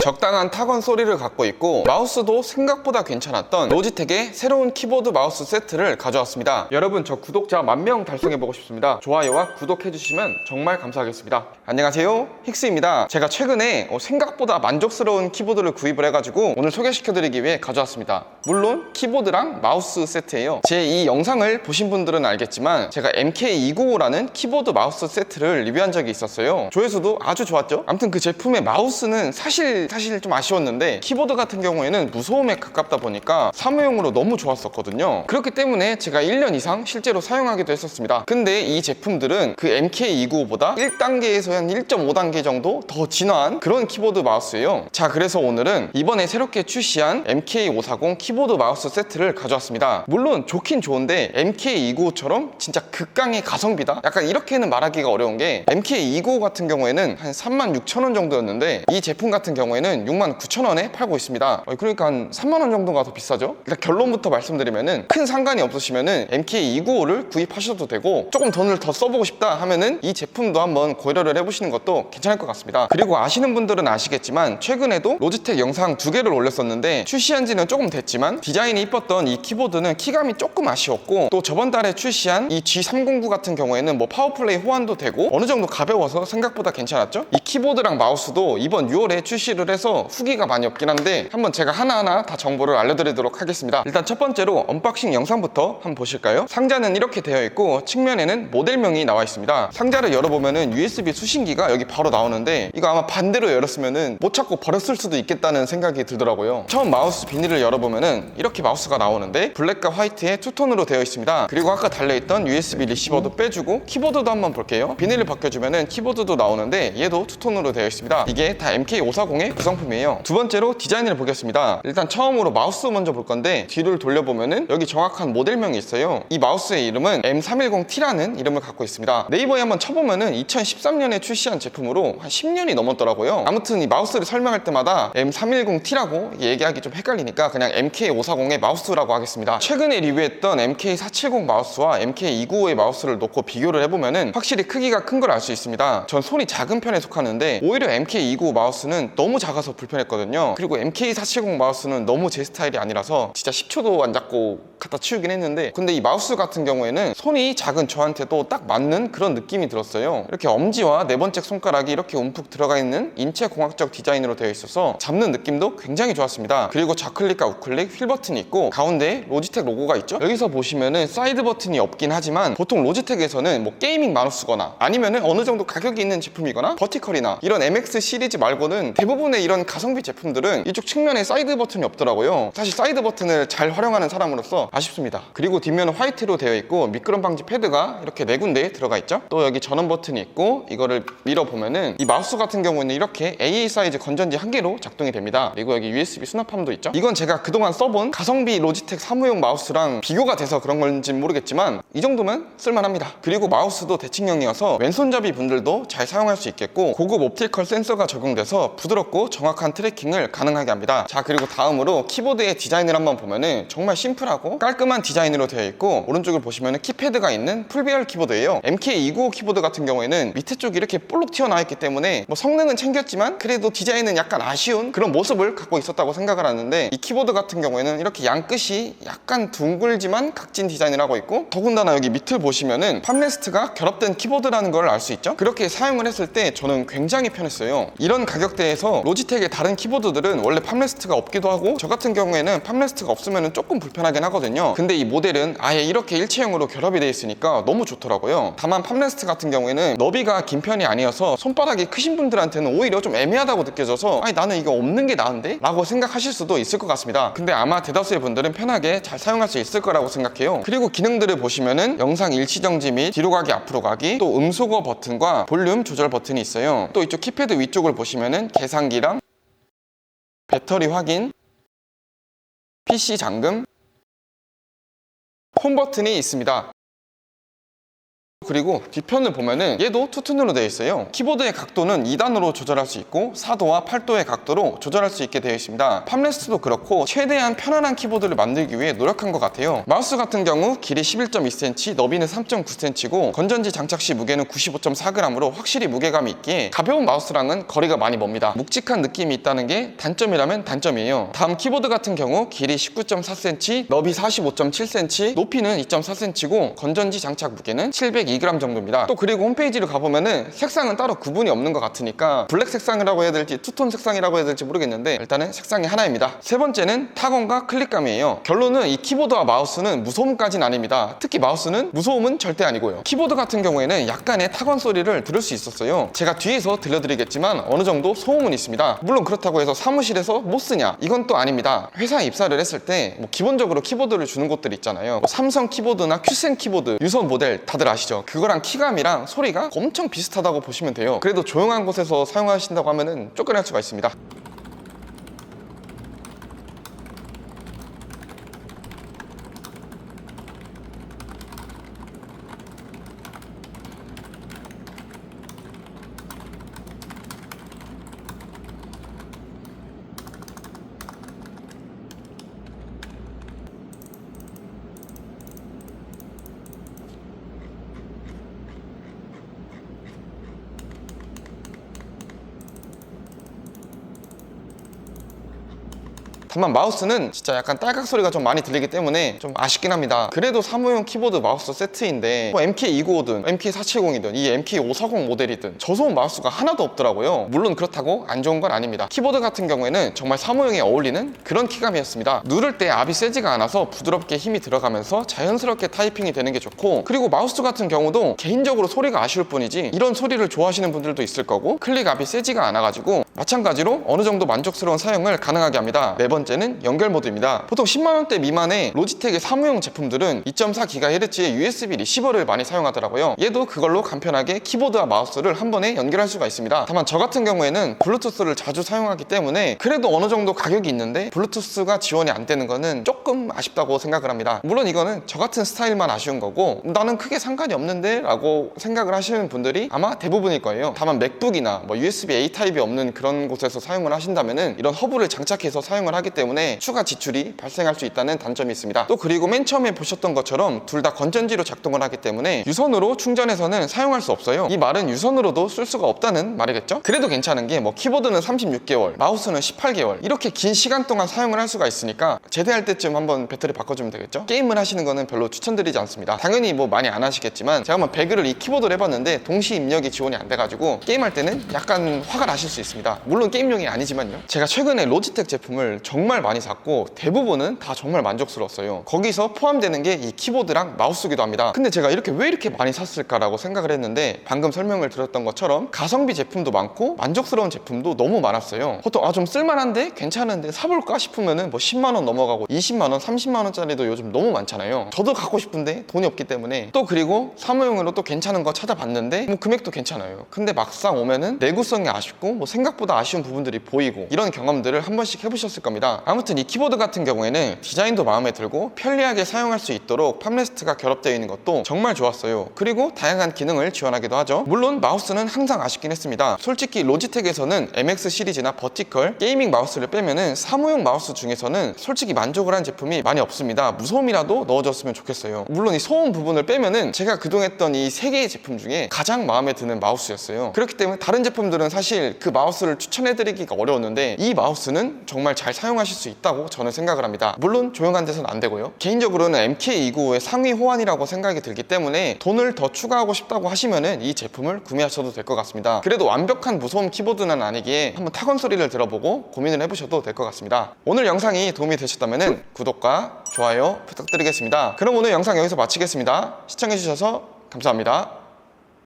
적당한 타건 소리를 갖고 있고 마우스도 생각보다 괜찮았던 로지텍의 새로운 키보드 마우스 세트를 가져왔습니다. 여러분, 저 구독자 10,000명 달성해보고 싶습니다. 좋아요와 구독해주시면 정말 감사하겠습니다. 안녕하세요, 힉스입니다. 제가 최근에 생각보다 만족스러운 키보드를 구입을 해가지고 오늘 소개시켜드리기 위해 가져왔습니다. 물론 키보드랑 마우스 세트예요. 제 이 영상을 보신 분들은 알겠지만 제가 MK295라는 키보드 마우스 세트를 리뷰한 적이 있었어요. 조회수도 아주 좋았죠. 아무튼 그 제품의 마우스는 사실 좀 아쉬웠는데 키보드 같은 경우에는 무소음에 가깝다 보니까 사무용으로 너무 좋았었거든요. 그렇기 때문에 제가 1년 이상 실제로 사용하기도 했었습니다. 근데 이 제품들은 그 MK295보다 1단계에서 한 1.5단계 정도 더 진화한 그런 키보드 마우스예요. 자, 그래서 오늘은 이번에 새롭게 출시한 MK540 키보드 마우스 세트를 가져왔습니다. 물론 좋긴 좋은데 MK295처럼 진짜 극강의 가성비다? 약간 이렇게는 말하기가 어려운 게 MK295 같은 경우에는 한 36,000원 정도였는데 이 제품 같은 경우에는 69,000원에 팔고 있습니다. 그러니까 한 3만원 정도가 더 비싸죠? 일단 결론부터 말씀드리면은 큰 상관이 없으시면은 MK295를 구입하셔도 되고, 조금 돈을 더 써보고 싶다 하면은 이 제품도 한번 고려를 해보시는 것도 괜찮을 것 같습니다. 그리고 아시는 분들은 아시겠지만 최근에도 로지텍 영상 2개를 올렸었는데 출시한 지는 조금 됐지만 디자인이 이뻤던 이 키보드는 키감이 조금 아쉬웠고, 또 저번 달에 출시한 이 G309 같은 경우에는 뭐 파워플레이 호환도 되고 어느 정도 가벼워서 생각보다 괜찮았죠? 이 키보드랑 마우스도 이번 6월에 출시를 해서 후기가 많이 없긴 한데 한번 제가 하나하나 다 정보를 알려드리도록 하겠습니다. 일단 첫 번째로 언박싱 영상부터 한번 보실까요? 상자는 이렇게 되어 있고 측면에는 모델명이 나와 있습니다. 상자를 열어보면은 USB 수신기가 여기 바로 나오는데 이거 아마 반대로 열었으면은 못 찾고 버렸을 수도 있겠다는 생각이 들더라고요. 처음 마우스 비닐을 열어보면은 이렇게 마우스가 나오는데 블랙과 화이트의 투톤으로 되어 있습니다. 그리고 아까 달려있던 USB 리시버도 빼주고 키보드도 한번 볼게요. 비닐을 벗겨주면은 키보드도 나오는데 얘도 투톤으로 되어 있습니다. 이게 다 MK540의 구성품이에요. 두 번째로 디자인을 보겠습니다. 일단 처음으로 마우스 먼저 볼 건데 뒤를 돌려보면은 여기 정확한 모델명이 있어요. 이 마우스의 이름은 M310T라는 이름을 갖고 있습니다. 네이버에 한번 쳐보면은 2013년에 출시한 제품으로 한 10년이 넘었더라고요. 아무튼 이 마우스를 설명할 때마다 M310T라고 얘기하기 좀 헷갈리니까 그냥 MK540의 마우스라고 하겠습니다. 최근에 리뷰했던 MK470 마우스와 MK295의 마우스를 놓고 비교를 해보면은 확실히 크기가 큰 걸 알 수 있습니다. 전 손이 작은 편에 속하는데 오히려 MK295 마우스는 너무 작아서 불편했거든요. 그리고 MK470 마우스는 너무 제 스타일이 아니라서 진짜 10초도 안 잡고 갖다 치우긴 했는데, 근데 이 마우스 같은 경우에는 손이 작은 저한테도 딱 맞는 그런 느낌이 들었어요. 이렇게 엄지와 네 번째 손가락이 이렇게 움푹 들어가 있는 인체공학적 디자인으로 되어 있어서 잡는 느낌도 굉장히 좋았습니다. 그리고 좌클릭과 우클릭, 휠 버튼이 있고 가운데에 로지텍 로고가 있죠. 여기서 보시면은 사이드 버튼이 없긴 하지만 보통 로지텍에서는 뭐 게이밍 마우스거나 아니면은 어느 정도 가격이 있는 제품이거나 버티컬이나 이런 MX 시리즈 말고는 대부분의 이런 가성비 제품들은 이쪽 측면에 사이드 버튼이 없더라고요. 사실 사이드 버튼을 잘 활용하는 사람으로서 아쉽습니다. 그리고 뒷면은 화이트로 되어 있고 미끄럼 방지 패드가 이렇게 4군데에 들어가 있죠. 또 여기 전원 버튼이 있고 이거를 밀어보면은 이 마우스 같은 경우는 이렇게 AA 사이즈 건전지 1개로 작동이 됩니다. 그리고 여기 USB 수납함도 있죠. 이건 제가 그동안 써본 가성비 로지텍 사무용 마우스랑 비교가 돼서 그런 건지 모르겠지만 이 정도면 쓸만합니다. 그리고 마우스도 대칭형이어서 왼손잡이 분들도 잘 사용할 수 있겠고 고급 옵티컬 센서가 적용돼서 부드럽고 정확한 트래킹을 가능하게 합니다. 자, 그리고 다음으로 키보드의 디자인을 한번 보면은 정말 심플하고 깔끔한 디자인으로 되어 있고 오른쪽을 보시면은 키패드가 있는 풀배열 키보드예요. MK295 키보드 같은 경우에는 밑에 쪽이 이렇게 볼록 튀어나와 있기 때문에 뭐 성능은 챙겼지만 그래도 디자인은 약간 아쉬운 그런 모습을 갖고 있었다고 생각을 하는데, 이 키보드 같은 경우에는 이렇게 양끝이 약간 둥글지만 각진 디자인을 하고 있고, 더군다나 여기 밑을 보시면은 팜레스트가 결합된 키보드라는 걸 알 수 있죠. 그렇게 사용을 했을 때 저는 굉장히 편했어요. 이런 가격대에서 로지텍의 다른 키보드들은 원래 팜레스트가 없기도 하고 저 같은 경우에는 팜레스트가 없으면 조금 불편하긴 하거든요. 근데 이 모델은 아예 이렇게 일체형으로 결합이 되어 있으니까 너무 좋더라고요. 다만 팜레스트 같은 경우에는 너비가 긴 편이 아니어서 손바닥이 크신 분들한테는 오히려 좀 애매하다고 느껴져서 아니 나는 이거 없는 게 나은데? 라고 생각하실 수도 있을 것 같습니다. 근데 아마 대다수의 분들은 편하게 잘 사용할 수 있을 거라고 생각해요. 그리고 기능들을 보시면은 영상 일치정지 및 뒤로 가기 앞으로 가기, 또 음소거 버튼과 볼륨 조절 버튼이 있어요. 또 이쪽 키패드 위쪽을 보시면은 계산기랑 배터리 확인, PC 잠금, 홈 버튼이 있습니다. 그리고 뒤편을 보면은 얘도 투톤으로 되어 있어요. 키보드의 각도는 2단으로 조절할 수 있고 4도와 8도의 각도로 조절할 수 있게 되어 있습니다. 팜레스트도 그렇고 최대한 편안한 키보드를 만들기 위해 노력한 것 같아요. 마우스 같은 경우 길이 11.2cm, 너비는 3.9cm고 건전지 장착 시 무게는 95.4g으로 확실히 무게감이 있기에 가벼운 마우스랑은 거리가 많이 멉니다. 묵직한 느낌이 있다는 게 단점이라면 단점이에요. 다음 키보드 같은 경우 길이 19.4cm, 너비 45.7cm, 높이는 2.4cm고 건전지 장착 무게는 702g 정도입니다. 또 그리고 홈페이지를 가보면은 색상은 따로 구분이 없는 것 같으니까 블랙 색상이라고 해야 될지 투톤 색상이라고 해야 될지 모르겠는데 일단은 색상이 하나입니다. 세 번째는 타건과 클릭감이에요. 결론은 이 키보드와 마우스는 무소음까지는 아닙니다. 특히 마우스는 무소음은 절대 아니고요. 키보드 같은 경우에는 약간의 타건 소리를 들을 수 있었어요. 제가 뒤에서 들려드리겠지만 어느 정도 소음은 있습니다. 물론 그렇다고 해서 사무실에서 못 쓰냐? 이건 또 아닙니다. 회사에 입사를 했을 때 기본적으로 키보드를 주는 곳들 있잖아요. 삼성 키보드나 큐센 키보드 유선 모델 다들 아시죠? 그거랑 키감이랑 소리가 엄청 비슷하다고 보시면 돼요. 그래도 조용한 곳에서 사용하신다고 하면은 쫓겨날 수가 있습니다. 다만 마우스는 진짜 약간 딸깍 소리가 좀 많이 들리기 때문에 좀 아쉽긴 합니다. 그래도 사무용 키보드 마우스 세트인데 MK295든 MK470이든 이 MK540 모델이든 저소음 마우스가 하나도 없더라고요. 물론 그렇다고 안 좋은 건 아닙니다. 키보드 같은 경우에는 정말 사무용에 어울리는 그런 키감이었습니다. 누를 때 압이 세지가 않아서 부드럽게 힘이 들어가면서 자연스럽게 타이핑이 되는 게 좋고, 그리고 마우스 같은 경우도 개인적으로 소리가 아쉬울 뿐이지 이런 소리를 좋아하시는 분들도 있을 거고 클릭 압이 세지가 않아가지고 마찬가지로 어느 정도 만족스러운 사용을 가능하게 합니다. 네 번째는 연결 모드입니다. 보통 10만원대 미만의 로지텍의 사무용 제품들은 2.4GHz의 USB 리시버를 많이 사용하더라고요. 얘도 그걸로 간편하게 키보드와 마우스를 한 번에 연결할 수가 있습니다. 다만 저 같은 경우에는 블루투스를 자주 사용하기 때문에 그래도 어느 정도 가격이 있는데 블루투스가 지원이 안 되는 거는 조금 아쉽다고 생각을 합니다. 물론 이거는 저 같은 스타일만 아쉬운 거고 나는 크게 상관이 없는데 라고 생각을 하시는 분들이 아마 대부분일 거예요. 다만 맥북이나 USB-A 타입이 없는 그런 곳에서 사용을 하신다면은 이런 허브를 장착해서 사용을 하기 때문에 추가 지출이 발생할 수 있다는 단점이 있습니다. 또 그리고 맨 처음에 보셨던 것처럼 둘 다 건전지로 작동을 하기 때문에 유선으로 충전해서는 사용할 수 없어요. 이 말은 유선으로도 쓸 수가 없다는 말이겠죠? 그래도 괜찮은 게 키보드는 36개월, 마우스는 18개월 이렇게 긴 시간 동안 사용을 할 수가 있으니까 제대할 때쯤 한번 배터리 바꿔주면 되겠죠? 게임을 하시는 거는 별로 추천드리지 않습니다. 당연히 많이 안 하시겠지만 제가 한번 배그를 이 키보드를 해봤는데 동시 입력이 지원이 안 돼가지고 게임할 때는 약간 화가 나실 수 있습니다. 물론 게임용이 아니지만요. 제가 최근에 로지텍 제품을 정말 많이 샀고 대부분은 다 정말 만족스러웠어요. 거기서 포함되는 게 이 키보드랑 마우스기도 합니다. 근데 제가 왜 이렇게 많이 샀을까라고 생각을 했는데 방금 설명을 드렸던 것처럼 가성비 제품도 많고 만족스러운 제품도 너무 많았어요. 보통 좀 쓸만한데 괜찮은데 사볼까 싶으면은 10만원 넘어가고 20만원, 30만원짜리도 요즘 너무 많잖아요. 저도 갖고 싶은데 돈이 없기 때문에 또 그리고 사무용으로 또 괜찮은 거 찾아봤는데 금액도 괜찮아요. 근데 막상 오면은 내구성이 아쉽고 생각보다 아쉬운 부분들이 보이고 이런 경험들을 한 번씩 해보셨을 겁니다. 아무튼 이 키보드 같은 경우에는 디자인도 마음에 들고 편리하게 사용할 수 있도록 팜레스트가 결합되어 있는 것도 정말 좋았어요. 그리고 다양한 기능을 지원하기도 하죠. 물론 마우스는 항상 아쉽긴 했습니다. 솔직히 로지텍에서는 MX 시리즈나 버티컬, 게이밍 마우스를 빼면은 사무용 마우스 중에서는 솔직히 만족을 한 제품이 많이 없습니다. 무소음이라도 넣어줬으면 좋겠어요. 물론 이 소음 부분을 빼면은 제가 그동안 했던 이 3개의 제품 중에 가장 마음에 드는 마우스였어요. 그렇기 때문에 다른 제품들은 사실 그 마우스를 추천해드리기가 어려웠는데 이 마우스는 정말 잘 사용하실 수 있다고 저는 생각을 합니다. 물론 조용한 데서는 안 되고요. 개인적으로는 MK295의 상위 호환이라고 생각이 들기 때문에 돈을 더 추가하고 싶다고 하시면은 이 제품을 구매하셔도 될 것 같습니다. 그래도 완벽한 무소음 키보드는 아니기에 한번 타건 소리를 들어보고 고민을 해보셔도 될 것 같습니다. 오늘 영상이 도움이 되셨다면 구독과 좋아요 부탁드리겠습니다. 그럼 오늘 영상 여기서 마치겠습니다. 시청해주셔서 감사합니다.